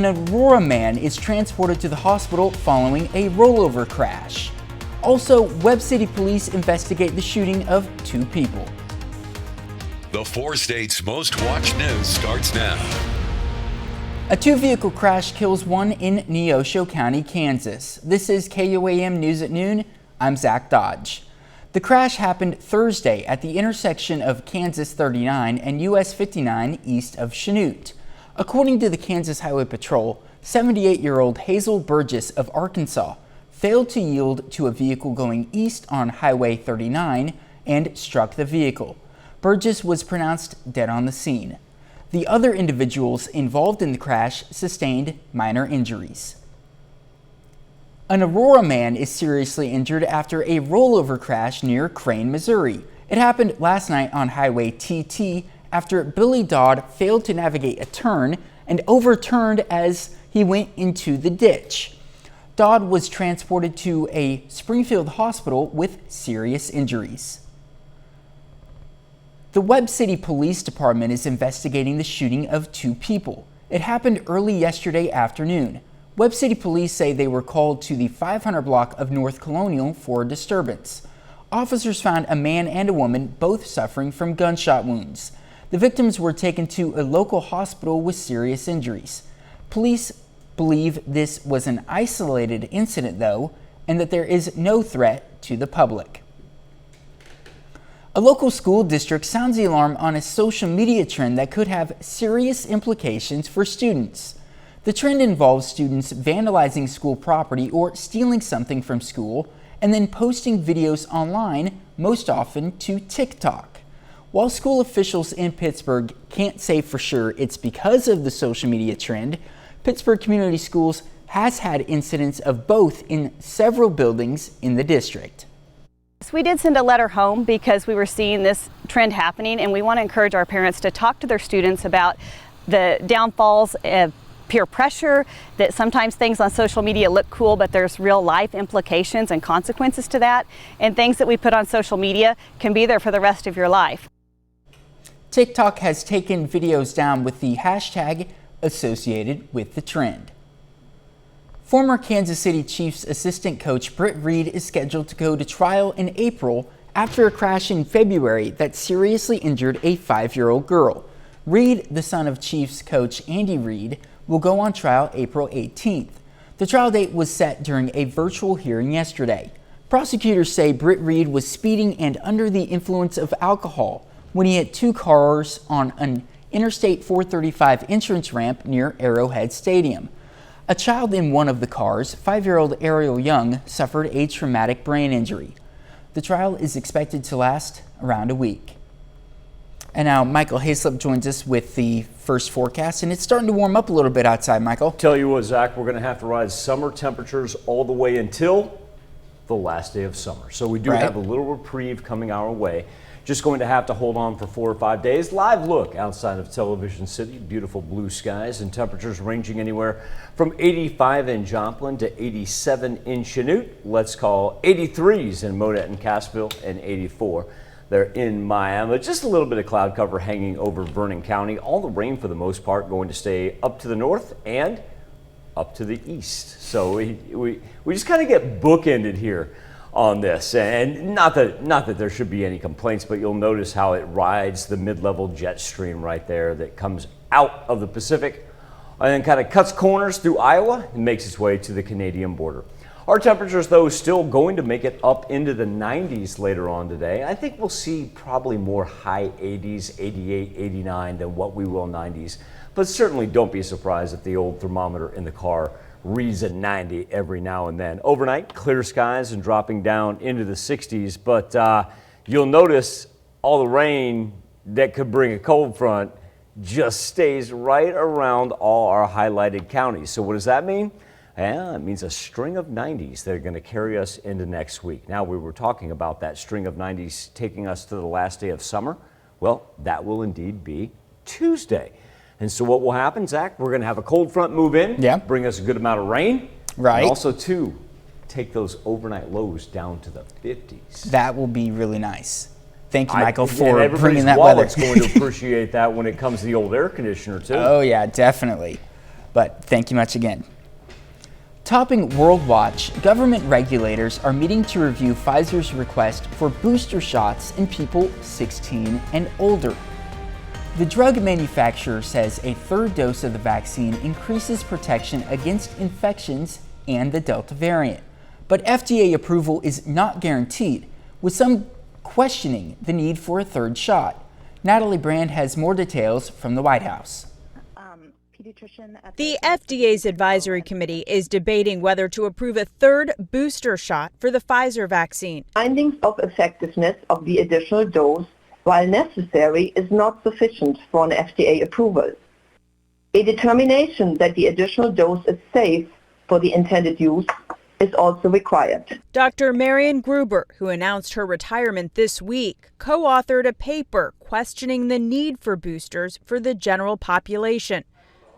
An Aurora man is transported to the hospital following a rollover crash. Also, Webb City police investigate the shooting of 2 people. The 4 states' most watched news starts now. A 2-vehicle crash kills one in Neosho County, Kansas. This is KOAM News at Noon. I'm Zach Dodge. The crash happened Thursday at the intersection of Kansas 39 and US 59 east of Chanute. According to the Kansas Highway Patrol, 78-year-old Hazel Burgess of Arkansas failed to yield to a vehicle going east on Highway 39 and struck the vehicle. Burgess was pronounced dead on the scene. The other individuals involved in the crash sustained minor injuries. An Aurora man is seriously injured after a rollover crash near Crane, Missouri. It happened last night on Highway TT after Billy Dodd failed to navigate a turn and overturned as he went into the ditch. Dodd was transported to a Springfield hospital with serious injuries. The Webb City Police Department is investigating the shooting of 2 people. It happened early yesterday afternoon. Webb City Police say they were called to the 500 block of North Colonial for a disturbance. Officers found a man and a woman both suffering from gunshot wounds. The victims were taken to a local hospital with serious injuries. Police believe this was an isolated incident, though, and that there is no threat to the public. A local school district sounds the alarm on a social media trend that could have serious implications for students. The trend involves students vandalizing school property or stealing something from school and then posting videos online, most often to TikTok. While school officials in Pittsburgh can't say for sure it's because of the social media trend, Pittsburgh Community Schools has had incidents of both in several buildings in the district. So we did send a letter home because we were seeing this trend happening, and we want to encourage our parents to talk to their students about the downfalls of peer pressure, that sometimes things on social media look cool, but there's real life implications and consequences to that, and things that we put on social media can be there for the rest of your life. TikTok has taken videos down with the hashtag associated with the trend. Former Kansas City Chiefs assistant coach Britt Reed is scheduled to go to trial in April after a crash in February that seriously injured a 5-year-old girl. Reed, the son of Chiefs coach Andy Reed, will go on trial April 18th. The trial date was set during a virtual hearing yesterday. Prosecutors say Britt Reed was speeding and under the influence of alcohol when he hit 2 cars on an Interstate 435 entrance ramp near Arrowhead Stadium. A child in one of the cars, 5-year-old Ariel Young, suffered a traumatic brain injury. The trial is expected to last around a week. And now Michael Hayslip joins us with the first forecast, and it's starting to warm up a little bit outside, Michael. Tell you what, Zach, we're going to have to ride summer temperatures all the way until the last day of summer. So we do have a little reprieve coming our way. Just going to have to hold on for 4 or 5 days. Live look outside of Television City. Beautiful blue skies and temperatures ranging anywhere from 85 in Joplin to 87 in Chanute. Let's call 83s in Modet and Cassville and 84 there in Miami. Just a little bit of cloud cover hanging over Vernon County. All the rain for the most part going to stay up to the north and up to the east. So we just kind of get bookended here on this, and not that there should be any complaints, but you'll notice how it rides the mid-level jet stream right there that comes out of the Pacific and then kind of cuts corners through Iowa and makes its way to the Canadian border. Our temperatures, though, still going to make it up into the 90s later on today. I think we'll see probably more high 80s, 88, 89 than what we will 90s, but certainly don't be surprised if the old thermometer in the car reads at 90 every now and then. Overnight, clear skies and dropping down into the 60s, but you'll notice all the rain that could bring a cold front just stays right around all our highlighted counties. So what does that mean? Yeah, it means a string of 90s that are going to carry us into next week. Now, we were talking about that string of 90s taking us to the last day of summer. Well, that will indeed be Tuesday. And so what will happen, Zach, we're going to have a cold front move in, bring us a good amount of rain, and also, too, take those overnight lows down to the 50s. That will be really nice. Thank you, Michael, for bringing that weather. Everybody's going to appreciate that when it comes to the old air conditioner, too. Oh, yeah, definitely. But thank you much again. Topping World Watch, government regulators are meeting to review Pfizer's request for booster shots in people 16 and older. The drug manufacturer says a third dose of the vaccine increases protection against infections and the Delta variant. But FDA approval is not guaranteed, with some questioning the need for a third shot. Natalie Brand has more details from the White House. The FDA's advisory committee is debating whether to approve a third booster shot for the Pfizer vaccine. Findings of effectiveness of the additional dose, while necessary, is not sufficient for an FDA approval. A determination that the additional dose is safe for the intended use is also required. Dr. Marian Gruber, who announced her retirement this week, co-authored a paper questioning the need for boosters for the general population.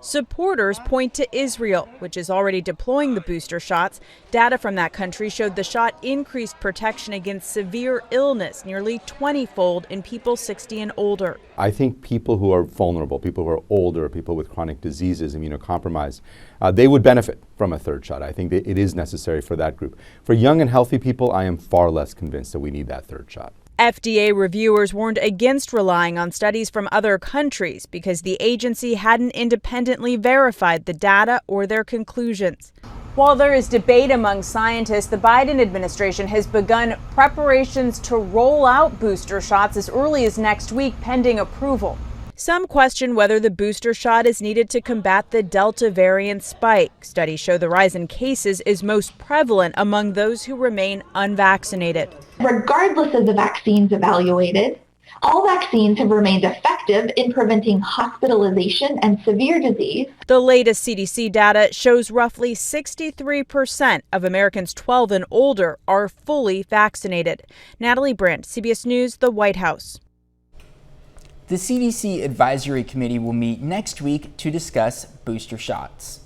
Supporters point to Israel, which is already deploying the booster shots. Data from that country showed the shot increased protection against severe illness nearly 20-fold in people 60 and older. I think people who are vulnerable, people who are older, people with chronic diseases, immunocompromised, they would benefit from a third shot. I think that it is necessary for that group. For young and healthy people, I am far less convinced that we need that third shot. FDA reviewers warned against relying on studies from other countries because the agency hadn't independently verified the data or their conclusions. While there is debate among scientists, the Biden administration has begun preparations to roll out booster shots as early as next week, pending approval. Some question whether the booster shot is needed to combat the Delta variant spike. Studies show the rise in cases is most prevalent among those who remain unvaccinated. Regardless of the vaccines evaluated, all vaccines have remained effective in preventing hospitalization and severe disease. The latest CDC data shows roughly 63% of Americans 12 and older are fully vaccinated. Natalie Brandt, CBS News, the White House. The CDC Advisory Committee will meet next week to discuss booster shots.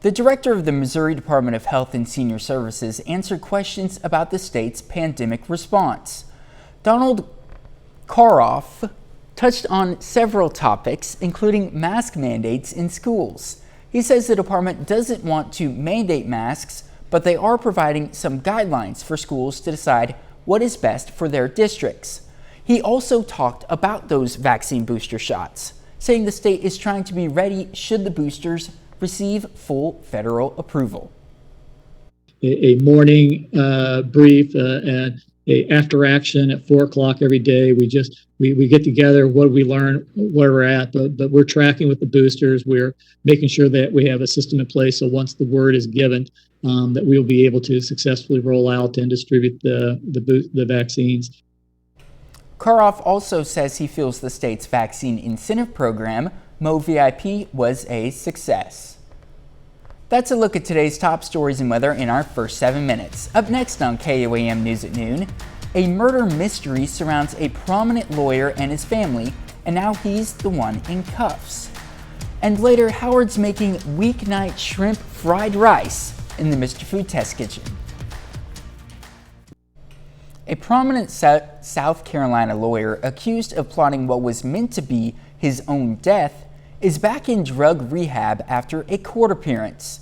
The director of the Missouri Department of Health and Senior Services answered questions about the state's pandemic response. Donald Karoff touched on several topics, including mask mandates in schools. He says the department doesn't want to mandate masks, but they are providing some guidelines for schools to decide what is best for their districts. He also talked about those vaccine booster shots, saying the state is trying to be ready should the boosters receive full federal approval. A morning brief and a after action at 4 o'clock every day. We get together, what we learn, where we're at, but we're tracking with the boosters. We're making sure that we have a system in place so once the word is given, that we'll be able to successfully roll out and distribute the vaccines. Karoff also says he feels the state's vaccine incentive program, MoVIP, was a success. That's a look at today's top stories and weather in our first 7 minutes. Up next on KOAM News at Noon, a murder mystery surrounds a prominent lawyer and his family, and now he's the one in cuffs. And later, Howard's making weeknight shrimp fried rice in the Mr. Food Test Kitchen. A prominent South Carolina lawyer accused of plotting what was meant to be his own death is back in drug rehab after a court appearance.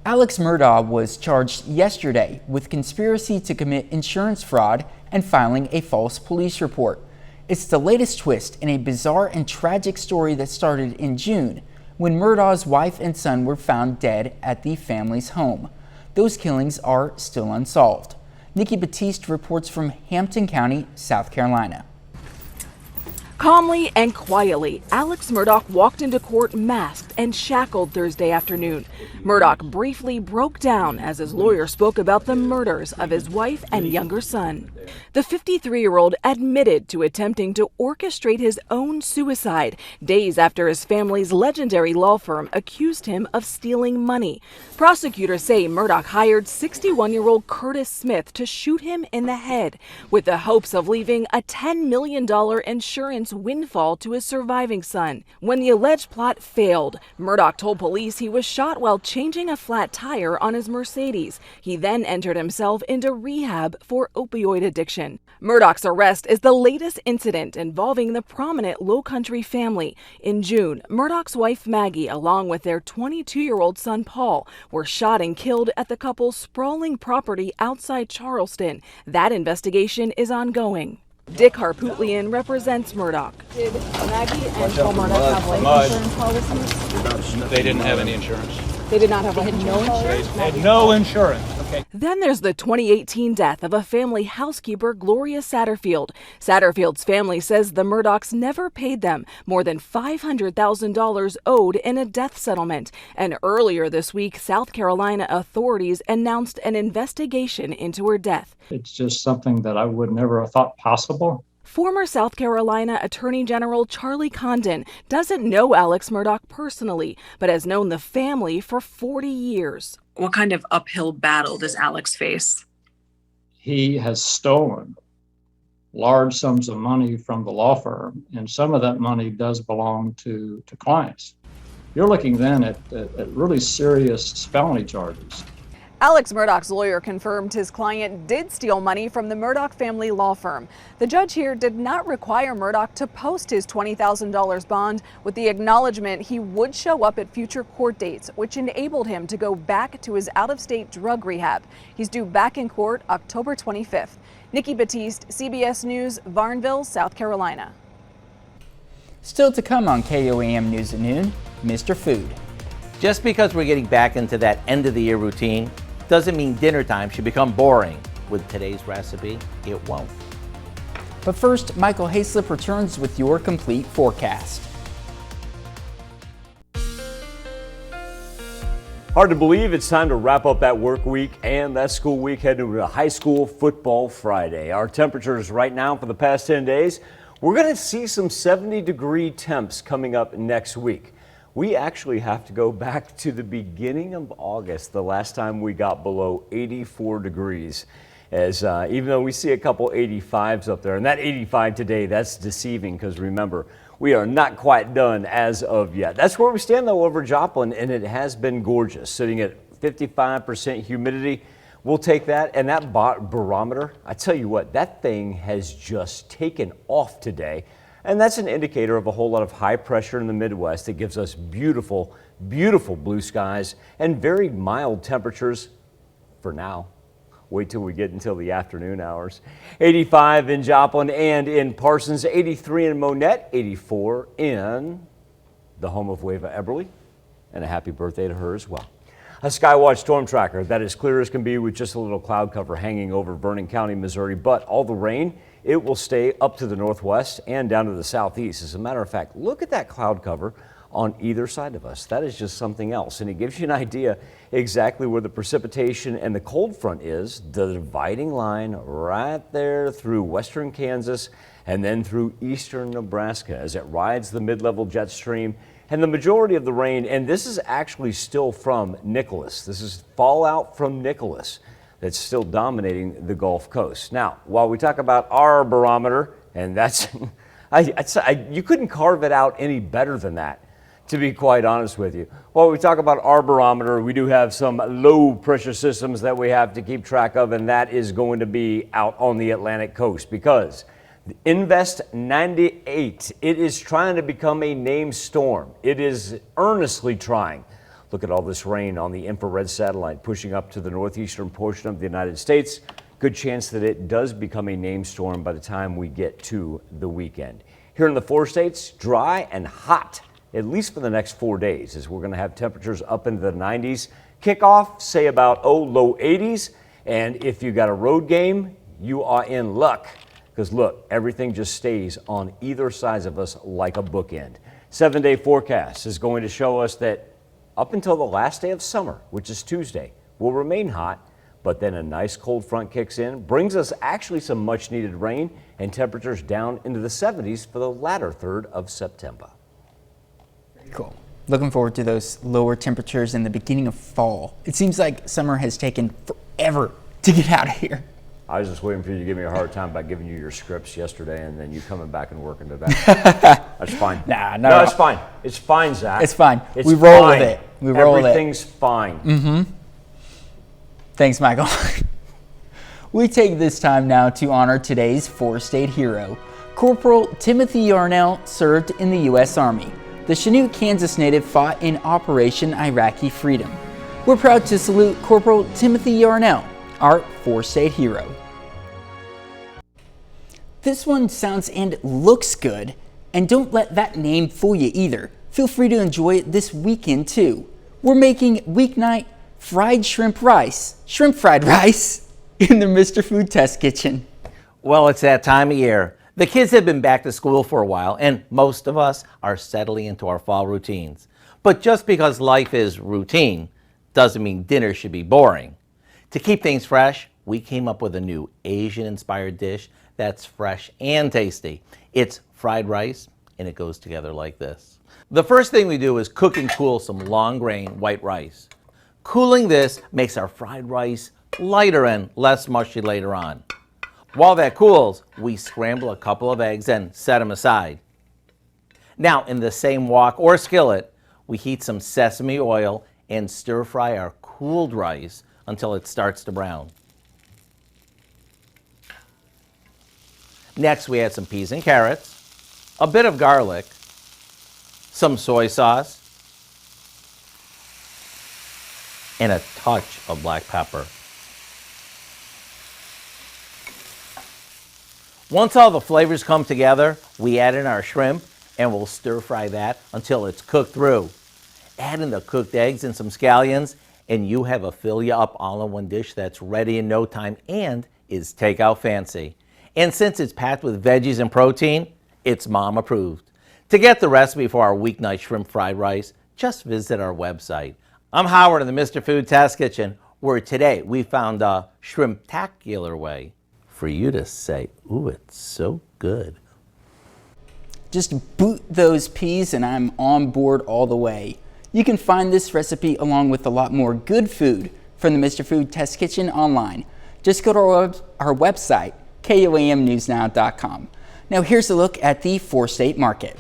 Alex Murdoch was charged yesterday with conspiracy to commit insurance fraud and filing a false police report. It's the latest twist in a bizarre and tragic story that started in June when Murdoch's wife and son were found dead at the family's home. Those killings are still unsolved. Nikki Batiste reports from Hampton County, South Carolina. Calmly and quietly, Alex Murdoch walked into court masked and shackled Thursday afternoon. Murdoch briefly broke down as his lawyer spoke about the murders of his wife and younger son. The 53-year-old admitted to attempting to orchestrate his own suicide days after his family's legendary law firm accused him of stealing money. Prosecutors say Murdoch hired 61-year-old Curtis Smith to shoot him in the head with the hopes of leaving a $10 million insurance windfall to his surviving son. When the alleged plot failed, Murdoch told police he was shot while changing a flat tire on his Mercedes. He then entered himself into rehab for opioid addiction. Murdoch's arrest is the latest incident involving the prominent Lowcountry family. In June, Murdoch's wife Maggie, along with their 22-year-old son Paul, were shot and killed at the couple's sprawling property outside Charleston. That investigation is ongoing. Dick Harpootlian represents Murdoch. Did Maggie and Paul Murdoch have life insurance policies? They didn't have any insurance. They did not have life insurance? They had no insurance. Okay. Then there's the 2018 death of a family housekeeper, Gloria Satterfield. Satterfield's family says the Murdochs never paid them more than $500,000 owed in a death settlement. And earlier this week, South Carolina authorities announced an investigation into her death. It's just something that I would never have thought possible. Former South Carolina Attorney General Charlie Condon doesn't know Alex Murdoch personally, but has known the family for 40 years. What kind of uphill battle does Alex face? He has stolen large sums of money from the law firm, and some of that money does belong to clients. You're looking then at really serious felony charges. Alex Murdoch's lawyer confirmed his client did steal money from the Murdoch family law firm. The judge here did not require Murdoch to post his $20,000 bond, with the acknowledgement he would show up at future court dates, which enabled him to go back to his out-of-state drug rehab. He's due back in court October 25th. Nikki Batiste, CBS News, Varnville, South Carolina. Still to come on KOAM News at Noon, Mr. Food. Just because we're getting back into that end of the year routine doesn't mean dinner time should become boring. With today's recipe, it won't. But first, Michael Hayslip returns with your complete forecast. Hard to believe it's time to wrap up that work week and that school week heading to high school football Friday. Our temperatures right now for the past 10 days, we're going to see some 70-degree temps coming up next week. We actually have to go back to the beginning of August, the last time we got below 84 degrees. As even though we see a couple 85s up there, and that 85 today, that's deceiving because remember, we are not quite done as of yet. That's where we stand though over Joplin, and it has been gorgeous, sitting at 55% humidity. We'll take that, and that barometer, I tell you what, that thing has just taken off today. And that's an indicator of a whole lot of high pressure in the Midwest that gives us beautiful, beautiful blue skies and very mild temperatures for now. Wait till we get until the afternoon hours. 85 in Joplin and in Parsons, 83 in Monette, 84 in the home of Wava Eberly, and a happy birthday to her as well. A Skywatch storm tracker that is clear as can be with just a little cloud cover hanging over Vernon County, Missouri, but all the rain, it will stay up to the northwest and down to the southeast. As a matter of fact, look at that cloud cover on either side of us. That is just something else, and it gives you an idea exactly where the precipitation and the cold front is, the dividing line right there through western Kansas and then through eastern Nebraska as it rides the mid-level jet stream. And the majority of the rain, and this is actually still from Nicholas. This is fallout from Nicholas that's still dominating the Gulf Coast. Now, while we talk about our barometer, and that's, you couldn't carve it out any better than that, to be quite honest with you. While we talk about our barometer, we do have some low pressure systems that we have to keep track of, and that is going to be out on the Atlantic coast because Invest 98, it is trying to become a named storm. It is earnestly trying. Look at all this rain on the infrared satellite pushing up to the northeastern portion of the United States. Good chance that it does become a named storm by the time we get to the weekend. Here in the 4 states, dry and hot, at least for the next 4 days, as we're going to have temperatures up into the 90s. Kickoff, say about low 80s. And if you got a road game, you are in luck. Because look, everything just stays on either side of us like a bookend. 7-day forecast is going to show us that up until the last day of summer, which is Tuesday, will remain hot, but then a nice cold front kicks in, brings us actually some much needed rain and temperatures down into the 70s for the latter third of September. Cool. Looking forward to those lower temperatures in the beginning of fall. It seems like summer has taken forever to get out of here. I was just waiting for you to give me a hard time by giving you your scripts yesterday and then you coming back and working today. That's fine. No, it's fine. It's fine, Zach. It's fine. It's we roll fine. with it. We roll with it. Everything's fine. Mm-hmm. Thanks, Michael. We take this time now to honor today's four-state hero. Corporal Timothy Yarnell served in the U.S. Army. The Chinook, Kansas native fought in Operation Iraqi Freedom. We're proud to salute Corporal Timothy Yarnell, our four-state hero. This one sounds and looks good, and don't let that name fool you either. Feel free to enjoy it this weekend too. We're making weeknight fried shrimp fried rice in the Mr. Food Test Kitchen. Well, it's that time of year. The kids have been back to school for a while, and most of us are settling into our fall routines. But just because life is routine doesn't mean dinner should be boring. To keep things fresh, we came up with a new Asian-inspired dish that's fresh and tasty. It's fried rice, and it goes together like this. The first thing we do is cook and cool some long-grain white rice. Cooling this makes our fried rice lighter and less mushy later on. While that cools, we scramble a couple of eggs and set them aside. Now, in the same wok or skillet, we heat some sesame oil and stir-fry our cooled rice until it starts to brown. Next, we add some peas and carrots, a bit of garlic, some soy sauce, and a touch of black pepper. Once all the flavors come together, we add in our shrimp and we'll stir fry that until it's cooked through. Add in the cooked eggs and some scallions, and you have a fill-you-up all-in-one dish that's ready in no time and is takeout fancy. And since it's packed with veggies and protein, it's mom approved. To get the recipe for our weeknight shrimp fried rice, just visit our website. I'm Howard in the Mr. Food Test Kitchen, where today we found a shrimptacular way for you to say, ooh, it's so good. Just boot those peas and I'm on board all the way. You can find this recipe along with a lot more good food from the Mr. Food Test Kitchen online. Just go to our website, KOAMnewsnow.com. Now here's a look at the four-state market.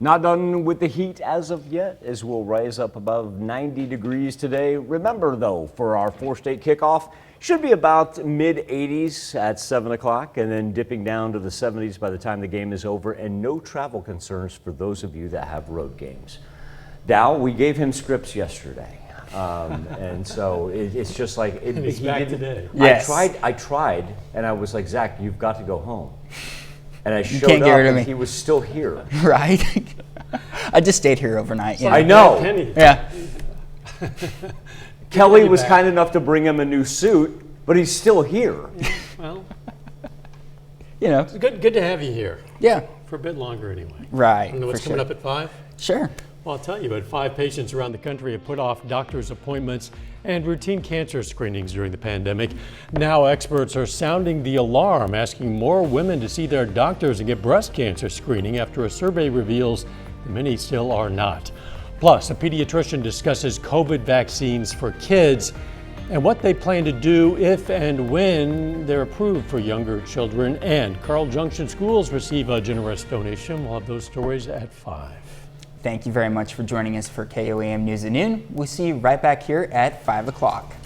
Not done with the heat as of yet, as we'll rise up above 90 degrees today. Remember though, for our four-state kickoff, should be about mid-80s at 7 o'clock and then dipping down to the 70s by the time the game is over, and no travel concerns for those of you that have road games. Dow, we gave him scripts yesterday. And so it's just like he's back today. Yes. I tried, and I was like, Zach, you've got to go home. And I showed can't up get rid of and me. he was still here. Right? I just stayed here overnight. You know? I know. Yeah. Kelly was kind enough to bring him a new suit, but he's still here. Well, you know. it's good to have you here. Yeah. For a bit longer anyway. Right. I don't know what's coming up at 5? Sure. Well, I'll tell you, but 5 patients around the country have put off doctor's appointments and routine cancer screenings during the pandemic. Now experts are sounding the alarm, asking more women to see their doctors and get breast cancer screening after a survey reveals that many still are not. Plus, a pediatrician discusses COVID vaccines for kids and what they plan to do if and when they're approved for younger children. And Carl Junction schools receive a generous donation. We'll have those stories at 5. Thank you very much for joining us for KOAM News at Noon. We'll see you right back here at 5 o'clock.